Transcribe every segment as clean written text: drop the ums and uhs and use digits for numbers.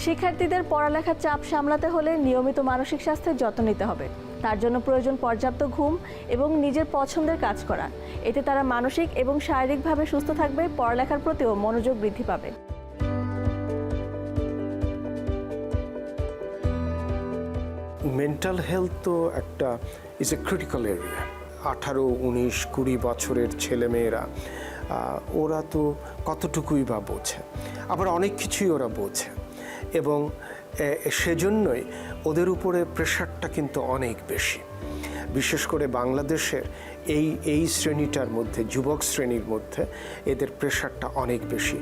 শিক্ষার্থীদের পড়ালেখার চাপ সামলাতে হলে নিয়মিত মানসিক স্বাস্থ্যের যত্ন নিতে হবে। তার জন্য প্রয়োজন পর্যাপ্ত ঘুম এবং নিজের পছন্দের কাজ করা। এতে তারা মানসিক এবং শারীরিকভাবে সুস্থ থাকবে, পড়ালেখার প্রতিও মনোযোগ বৃদ্ধি পাবে। মেন্টাল হেলথ তো একটা ইজ এ ক্রিটিক্যাল এরিয়া। 18, 19, 20 বছরের ছেলেমেয়েরা ওরা তো কতটুকুই বা বোঝে, আবার অনেক কিছুই ওরা বোঝে, এবং সেজন্যই ওদের উপরে প্রেশারটা কিন্তু অনেক বেশি। বিশেষ করে বাংলাদেশের এই শ্রেণীটার মধ্যে, যুবক শ্রেণীর মধ্যে এদের প্রেশারটা অনেক বেশি।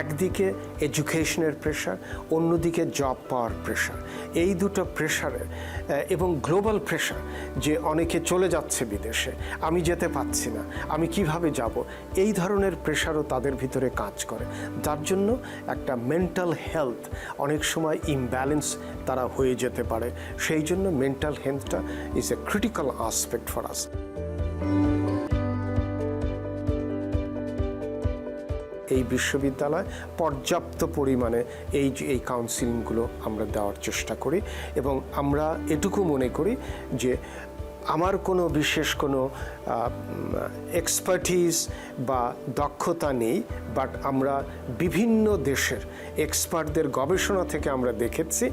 একদিকে এডুকেশনের প্রেশার, অন্যদিকে জব পাওয়ার প্রেশার। এই দুটো প্রেশারে এবং গ্লোবাল প্রেশার, যে অনেকে চলে যাচ্ছে বিদেশে, আমি যেতে পারছি না, আমি কিভাবে যাব, এই ধরনের প্রেশারও তাদের ভিতরে কাজ করে। যার জন্য একটা মেন্টাল হেলথ অনেক সময় ইমব্যালেন্স তারা হয়ে যেতে পারে। সেই জন্য মেন্টাল হেলথটা is a critical aspect for us. এই বিশ্ববিদ্যালয় পর্যাপ্ত পরিমাণে এই কাউন্সিলিংগুলো আমরা দেওয়ার চেষ্টা করি, এবং আমরা এটুকু মনে করি যে আমার কোনো বিশেষ কোনো এক্সপার্টিজ বা দক্ষতা নেই, বাট আমরা বিভিন্ন দেশের এক্সপার্টদের গবেষণা থেকে আমরা দেখেছি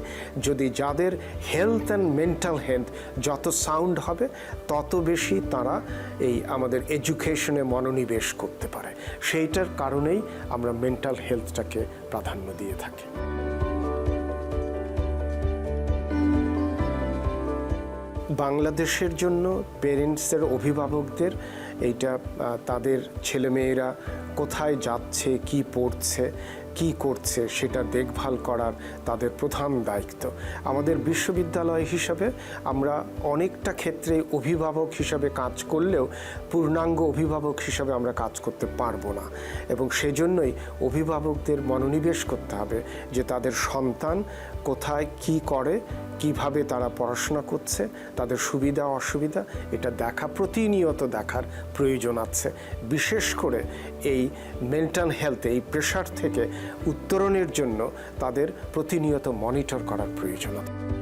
যদি যাদের হেলথ অ্যান্ড মেন্টাল হেলথ যত সাউন্ড হবে তত বেশি তারা এই আমাদের এডুকেশনে মনোনিবেশ করতে পারে। সেইটার কারণেই আমরা মেন্টাল হেলথটাকে প্রাধান্য দিয়ে থাকি। বাংলাদেশের জন্য পেরেন্টসের, অভিভাবকদের এইটা তাদের ছেলেমেয়েরা কোথায় যাচ্ছে, কি পড়ছে, কি করছে সেটা দেখভাল করার তাদের প্রধান দায়িত্ব। আমাদের বিশ্ববিদ্যালয় হিসাবে আমরা অনেকটা ক্ষেত্রে অভিভাবক হিসাবে কাজ করলেও পূর্ণাঙ্গ অভিভাবক হিসাবে আমরা কাজ করতে পারবো না, এবং সেজন্যই অভিভাবকদের মনোনিবেশ করতে হবে যে তাদের সন্তান কোথায় কি করে, কিভাবে তারা পড়াশোনা করছে, তাদের সুবিধা অসুবিধা এটা প্রতিনিয়ত দেখার প্রয়োজন আছে। বিশেষ করে এই মেন্টাল হেলথ, এই প্রেশার থেকে উত্তরণের জন্য তাদের প্রতিনিয়ত মনিটর করার প্রয়োজন আছে।